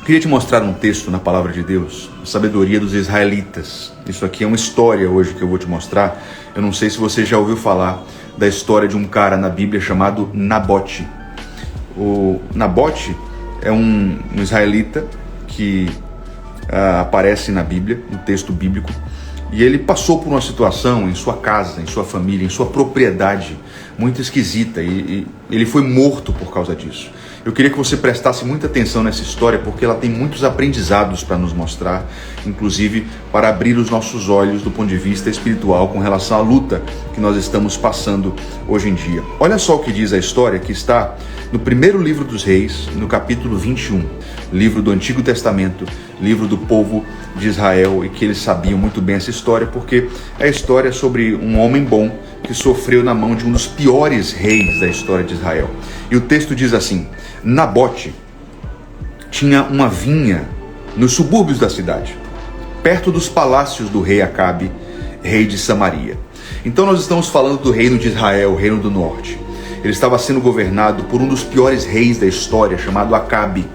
Queria te mostrar um texto na palavra de Deus, a sabedoria dos israelitas. Isso aqui é uma história hoje que eu vou te mostrar. Eu não sei se você já ouviu falar da história de um cara na Bíblia chamado Nabote. O Nabote é um israelita que aparece na Bíblia, no texto bíblico, e ele passou por uma situação em sua casa, em sua família, em sua propriedade muito esquisita, e ele foi morto por causa disso. Eu queria que você prestasse muita atenção nessa história, porque ela tem muitos aprendizados para nos mostrar, inclusive para abrir os nossos olhos do ponto de vista espiritual com relação à luta que nós estamos passando hoje em dia. Olha só o que diz a história que está no primeiro livro dos Reis, no capítulo 21, livro do Antigo Testamento, livro do povo de Israel, e que eles sabiam muito bem essa história, porque é a história sobre um homem bom que sofreu na mão de um dos piores reis da história de Israel. E o texto diz assim: Nabote tinha uma vinha nos subúrbios da cidade, perto dos palácios do rei Acabe, rei de Samaria. Então nós estamos falando do reino de Israel, o reino do norte. Ele estava sendo governado por um dos piores reis da história, chamado Acabe.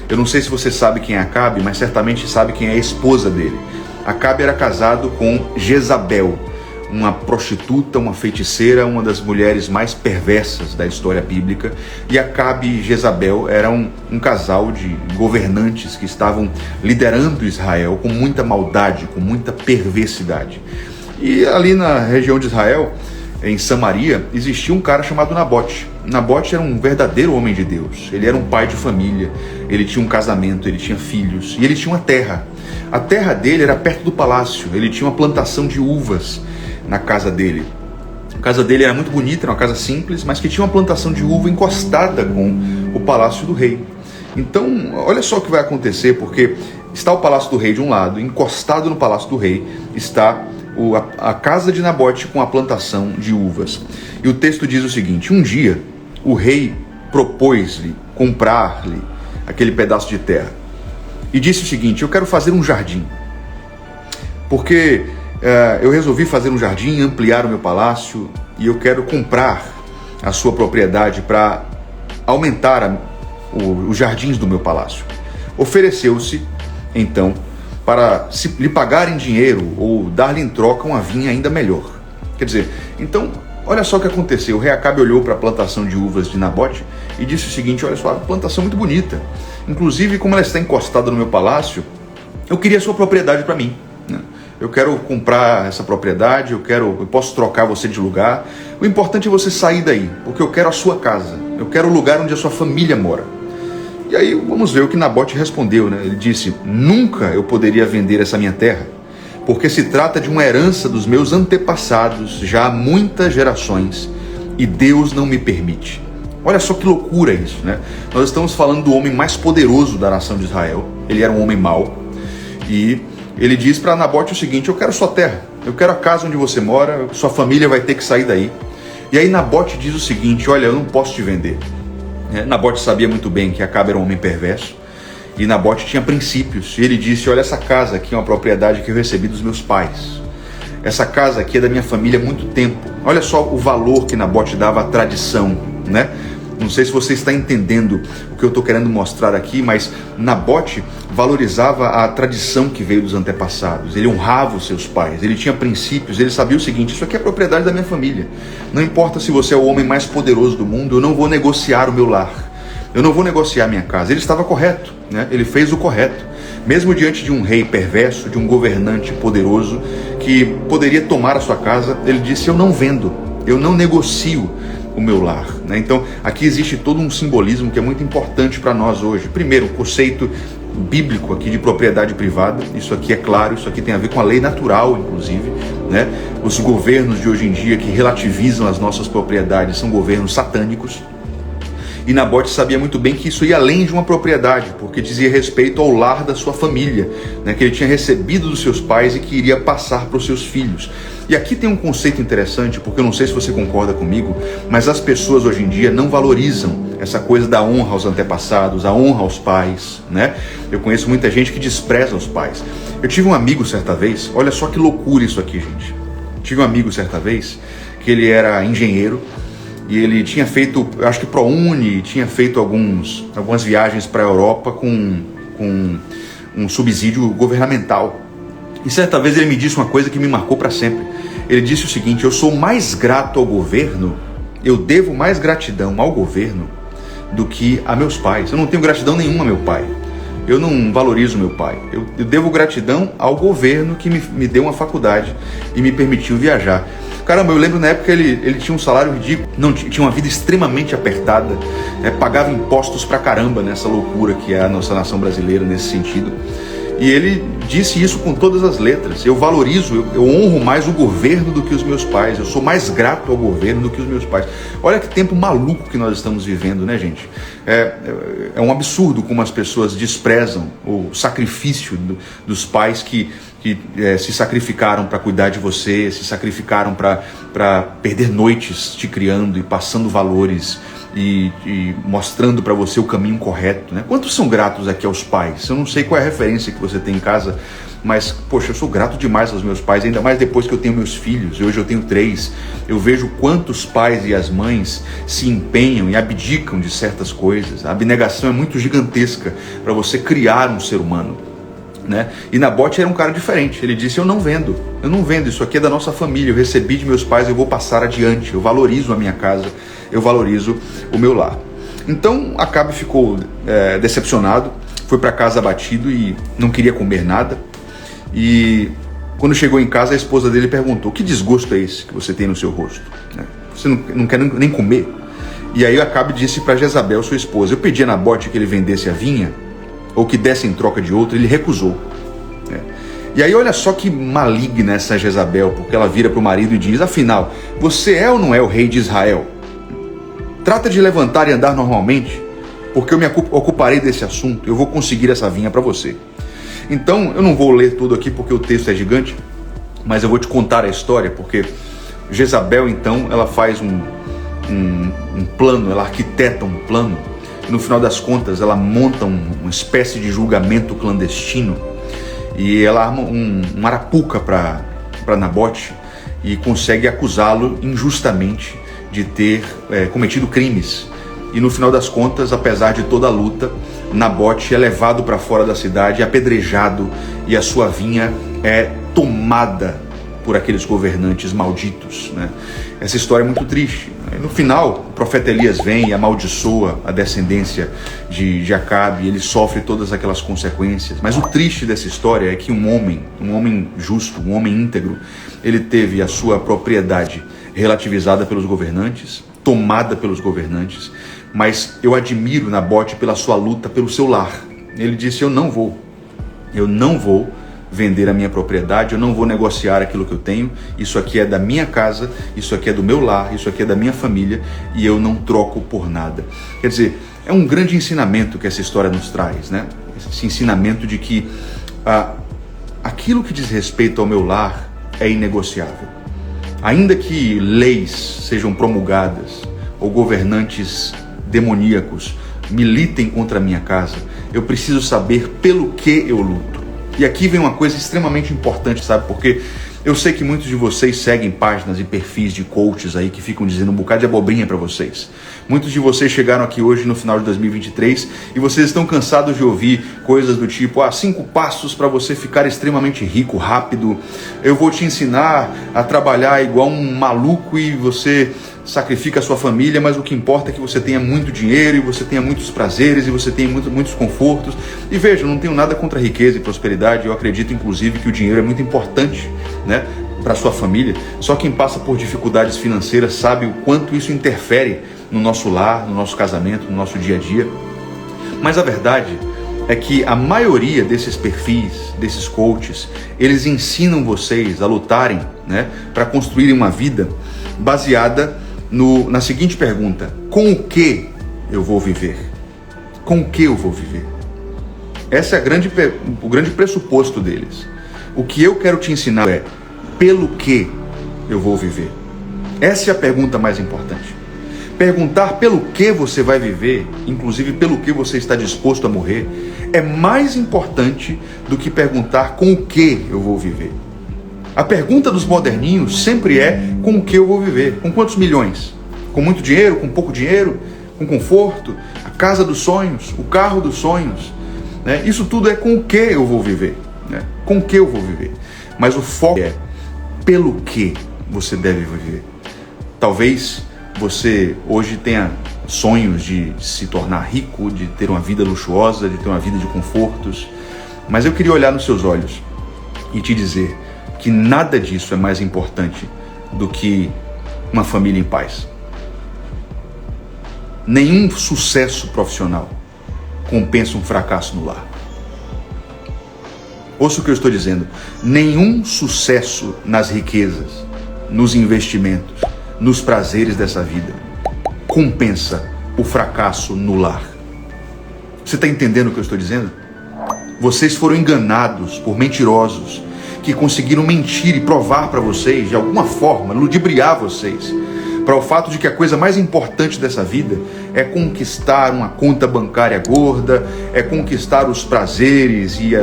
Eu não sei se você sabe quem é Acabe, mas certamente sabe quem é a esposa dele. Acabe era casado com Jezabel, uma prostituta, uma feiticeira, uma das mulheres mais perversas da história bíblica. E Acabe e Jezabel eram um casal de governantes que estavam liderando Israel com muita maldade, com muita perversidade. E ali na região de Israel, em Samaria, existia um cara chamado Nabote. Nabote era um verdadeiro homem de Deus. Ele era um pai de família, ele tinha um casamento, ele tinha filhos e ele tinha uma terra. A terra dele era perto do palácio, ele tinha uma plantação de uvas na casa dele. A casa dele era muito bonita, era uma casa simples, mas que tinha uma plantação de uva encostada com o palácio do rei. Então, olha só o que vai acontecer, porque está o palácio do rei de um lado, encostado no palácio do rei está a casa de Nabote com a plantação de uvas. E o texto diz o seguinte: um dia o rei propôs-lhe comprar-lhe aquele pedaço de terra e disse o seguinte: eu quero fazer um jardim, porque eu resolvi fazer um jardim, ampliar o meu palácio, e eu quero comprar a sua propriedade para aumentar os jardins do meu palácio. Ofereceu-se então para se lhe pagar em dinheiro ou dar-lhe em troca uma vinha ainda melhor. Quer dizer, então, olha só o que aconteceu. O rei Acabe olhou para a plantação de uvas de Nabote e disse o seguinte: olha só, a plantação é muito bonita. Inclusive, como ela está encostada no meu palácio, eu queria a sua propriedade para mim, né? Eu quero comprar essa propriedade, eu posso trocar você de lugar. O importante é você sair daí, porque eu quero a sua casa, eu quero o lugar onde a sua família mora. E aí vamos ver o que Nabote respondeu, né? Ele disse: nunca eu poderia vender essa minha terra, porque se trata de uma herança dos meus antepassados já há muitas gerações, e Deus não me permite. Olha só que loucura isso, né? Nós estamos falando do homem mais poderoso da nação de Israel. Ele era um homem mau, e ele diz para Nabote o seguinte: eu quero sua terra, eu quero a casa onde você mora, sua família vai ter que sair daí. E aí Nabote diz o seguinte: olha, eu não posso te vender. Nabote sabia muito bem que Acabe era um homem perverso, e Nabote tinha princípios. E ele disse: olha, essa casa aqui é uma propriedade que eu recebi dos meus pais. Essa casa aqui é da minha família há muito tempo. Olha só o valor que Nabote dava à tradição, né? Não sei se você está entendendo o que eu estou querendo mostrar aqui, mas Nabote valorizava a tradição que veio dos antepassados. Ele honrava os seus pais, ele tinha princípios, ele sabia o seguinte: isso aqui é propriedade da minha família. Não importa se você é o homem mais poderoso do mundo, eu não vou negociar o meu lar. Eu não vou negociar a minha casa. Ele estava correto, né? Ele fez o correto. Mesmo diante de um rei perverso, de um governante poderoso que poderia tomar a sua casa, ele disse: eu não vendo, eu não negocio o meu lar, né? Então aqui existe todo um simbolismo que é muito importante para nós hoje. Primeiro, o conceito bíblico aqui de propriedade privada. Isso aqui é claro, isso aqui tem a ver com a lei natural, inclusive, né? Os governos de hoje em dia que relativizam as nossas propriedades são governos satânicos. E Nabote sabia muito bem que isso ia além de uma propriedade, porque dizia respeito ao lar da sua família, né, que ele tinha recebido dos seus pais e que iria passar para os seus filhos. E aqui tem um conceito interessante, porque eu não sei se você concorda comigo, mas as pessoas hoje em dia não valorizam essa coisa da honra aos antepassados, a honra aos pais, né? Eu conheço muita gente que despreza os pais. Eu tive um amigo certa vez, olha só que loucura isso aqui, gente. Tive um amigo certa vez que ele era engenheiro, e ele tinha feito, eu acho que ProUni, tinha feito algumas viagens para a Europa com com um subsídio governamental. E certa vez ele me disse uma coisa que me marcou para sempre. Ele disse o seguinte: eu sou mais grato ao governo, eu devo mais gratidão ao governo do que a meus pais. Eu não tenho gratidão nenhuma a meu pai. Eu não valorizo meu pai. Eu devo gratidão ao governo que me deu uma faculdade e me permitiu viajar. Caramba, eu lembro na época ele tinha um salário ridículo, não, tinha uma vida extremamente apertada, pagava impostos pra caramba nessa loucura que é a nossa nação brasileira nesse sentido. E ele disse isso com todas as letras: eu valorizo, eu honro mais o governo do que os meus pais, eu sou mais grato ao governo do que os meus pais. Olha que tempo maluco que nós estamos vivendo, né, gente? É um absurdo como as pessoas desprezam o sacrifício dos pais que se sacrificaram para cuidar de você, se sacrificaram para perder noites te criando e passando valores e mostrando para você o caminho correto, né? Quantos são gratos aqui aos pais? Eu não sei qual é a referência que você tem em casa, mas, poxa, eu sou grato demais aos meus pais, ainda mais depois que eu tenho meus filhos. Hoje eu tenho 3. Eu vejo quantos pais e as mães se empenham e abdicam de certas coisas. A abnegação é muito gigantesca para você criar um ser humano, né? E Nabote era um cara diferente. Ele disse: eu não vendo, isso aqui é da nossa família, eu recebi de meus pais, eu vou passar adiante, eu valorizo a minha casa, eu valorizo o meu lar. Então Acabe ficou decepcionado, foi para casa abatido e não queria comer nada. E quando chegou em casa, a esposa dele perguntou: que desgosto é esse que você tem no seu rosto? Você não quer nem comer? E aí Acabe disse para Jezabel, sua esposa: eu pedi a Nabote que ele vendesse a vinha ou que desse em troca de outra, ele recusou. E aí olha só que maligna essa Jezabel, porque ela vira para o marido e diz: afinal, você é ou não é o rei de Israel? Trata de levantar e andar normalmente, porque eu me ocuparei desse assunto, eu vou conseguir essa vinha para você. Então, eu não vou ler tudo aqui porque o texto é gigante, mas eu vou te contar a história, porque Jezabel, então, ela faz um plano, ela arquiteta um plano, e no final das contas ela monta uma espécie de julgamento clandestino, e ela arma um arapuca para Nabote e consegue acusá-lo injustamente de ter cometido crimes. E no final das contas, apesar de toda a luta, Nabote é levado para fora da cidade, apedrejado, e a sua vinha é tomada por aqueles governantes malditos, né? Essa história é muito triste. No final, o profeta Elias vem e amaldiçoa a descendência de Acabe, e ele sofre todas aquelas consequências. Mas o triste dessa história é que um homem justo, um homem íntegro, ele teve a sua propriedade relativizada pelos governantes, tomada pelos governantes, mas eu admiro Nabote pela sua luta pelo seu lar. Ele disse: eu não vou vender a minha propriedade, eu não vou negociar aquilo que eu tenho, isso aqui é da minha casa, isso aqui é do meu lar, isso aqui é da minha família, e eu não troco por nada. Quer dizer, é um grande ensinamento que essa história nos traz, né? Esse ensinamento de que aquilo que diz respeito ao meu lar é inegociável. Ainda que leis sejam promulgadas ou governantes demoníacos militem contra a minha casa, eu preciso saber pelo que eu luto. E aqui vem uma coisa extremamente importante, sabe? Porque eu sei que muitos de vocês seguem páginas e perfis de coaches aí que ficam dizendo um bocado de abobrinha para vocês. Muitos de vocês chegaram aqui hoje no final de 2023 e vocês estão cansados de ouvir coisas do tipo: 5 passos para você ficar extremamente rico rápido, eu vou te ensinar a trabalhar igual um maluco e você sacrifica a sua família, mas o que importa é que você tenha muito dinheiro e você tenha muitos prazeres e você tenha muitos confortos. E veja, eu não tenho nada contra riqueza e prosperidade, eu acredito inclusive que o dinheiro é muito importante, né, para a sua família. Só quem passa por dificuldades financeiras sabe o quanto isso interfere no nosso lar, no nosso casamento, no nosso dia a dia. Mas a verdade é que a maioria desses perfis, desses coaches, eles ensinam vocês a lutarem, né, para construírem uma vida baseada na seguinte pergunta: com o que eu vou viver? Com o que eu vou viver? Esse é o grande pressuposto deles. O que eu quero te ensinar é pelo que eu vou viver. Essa é a pergunta mais importante. Perguntar pelo que você vai viver, inclusive pelo que você está disposto a morrer, é mais importante do que perguntar com o que eu vou viver. A pergunta dos moderninhos sempre é: com o que eu vou viver? Com quantos milhões? Com muito dinheiro? Com pouco dinheiro? Com conforto? A casa dos sonhos? O carro dos sonhos? né? Isso tudo é com o que eu vou viver, né? Com o que eu vou viver. Mas o foco é pelo que você deve viver. Talvez você hoje tenha sonhos de se tornar rico, de ter uma vida luxuosa, de ter uma vida de confortos, mas eu queria olhar nos seus olhos e te dizer que nada disso é mais importante do que uma família em paz. Nenhum sucesso profissional compensa um fracasso no lar. Ouça o que eu estou dizendo. Nenhum sucesso nas riquezas, nos investimentos, nos prazeres dessa vida compensa o fracasso no lar. Você está entendendo o que eu estou dizendo? Vocês foram enganados por mentirosos que conseguiram mentir e provar para vocês, de alguma forma, ludibriar vocês, para o fato de que a coisa mais importante dessa vida é conquistar uma conta bancária gorda, é conquistar os prazeres e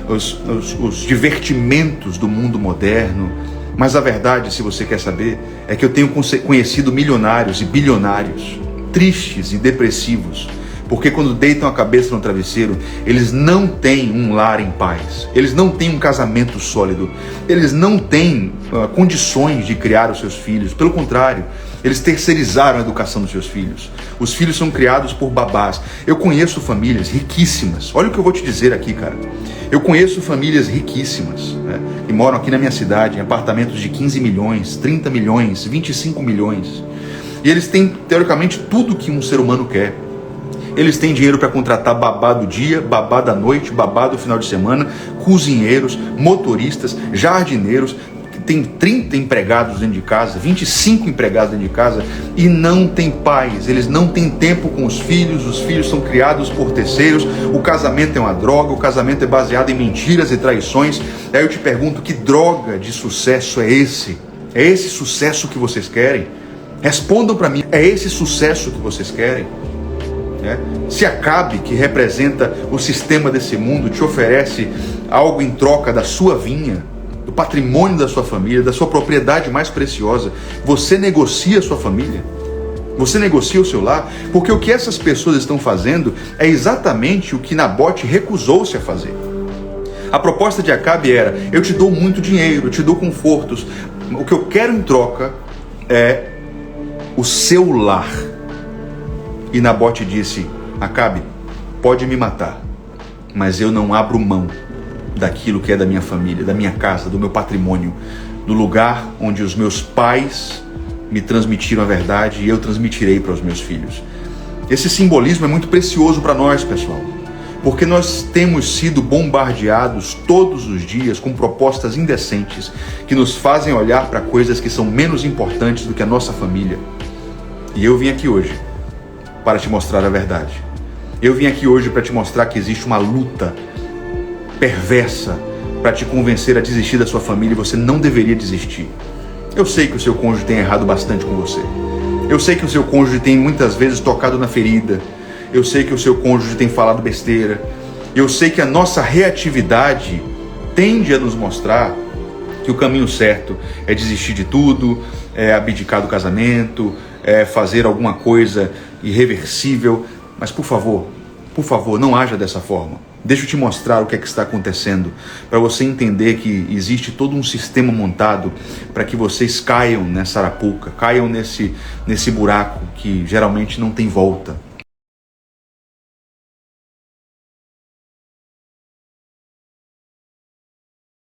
os divertimentos do mundo moderno. Mas a verdade, se você quer saber, é que eu tenho conhecido milionários e bilionários, tristes e depressivos, porque quando deitam a cabeça no travesseiro, eles não têm um lar em paz, eles não têm um casamento sólido, eles não têm condições de criar os seus filhos. Pelo contrário, eles terceirizaram a educação dos seus filhos. Os filhos são criados por babás. Eu conheço famílias riquíssimas. Olha o que eu vou te dizer aqui, cara. Eu conheço famílias riquíssimas, né, que moram aqui na minha cidade, em apartamentos de 15 milhões, 30 milhões, 25 milhões. E eles têm, teoricamente, tudo que um ser humano quer. Eles têm dinheiro para contratar babá do dia, babá da noite, babá do final de semana, cozinheiros, motoristas, jardineiros. Tem 30 empregados dentro de casa, 25 empregados dentro de casa, e não tem paz. Eles não têm tempo com os filhos são criados por terceiros, o casamento é uma droga, o casamento é baseado em mentiras e traições. Aí eu te pergunto, que droga de sucesso é esse? É esse sucesso que vocês querem? Respondam para mim, é esse sucesso que vocês querem? Se Acabe, que representa o sistema desse mundo, te oferece algo em troca da sua vinha, do patrimônio da sua família, da sua propriedade mais preciosa, você negocia a sua família? Você negocia o seu lar? Porque o que essas pessoas estão fazendo é exatamente o que Nabote recusou-se a fazer. A proposta de Acabe era: eu te dou muito dinheiro, eu te dou confortos, o que eu quero em troca é o seu lar. E Nabote disse: Acabe, pode me matar, mas eu não abro mão daquilo que é da minha família, da minha casa, do meu patrimônio, do lugar onde os meus pais me transmitiram a verdade e eu transmitirei para os meus filhos. Esse simbolismo é muito precioso para nós, pessoal, porque nós temos sido bombardeados todos os dias com propostas indecentes que nos fazem olhar para coisas que são menos importantes do que a nossa família. E eu vim aqui hoje para te mostrar a verdade. Eu vim aqui hoje para te mostrar que existe uma luta perversa para te convencer a desistir da sua família, e você não deveria desistir. Eu sei que o seu cônjuge tem errado bastante com você. Eu sei que o seu cônjuge tem muitas vezes tocado na ferida. Eu sei que o seu cônjuge tem falado besteira. Eu sei que a nossa reatividade tende a nos mostrar que o caminho certo é desistir de tudo, é abdicar do casamento, é fazer alguma coisa irreversível. Mas por favor, não haja dessa forma. Deixa eu te mostrar o que é que está acontecendo, para você entender que existe todo um sistema montado para que vocês caiam nessa arapuca, caiam nesse buraco que geralmente não tem volta.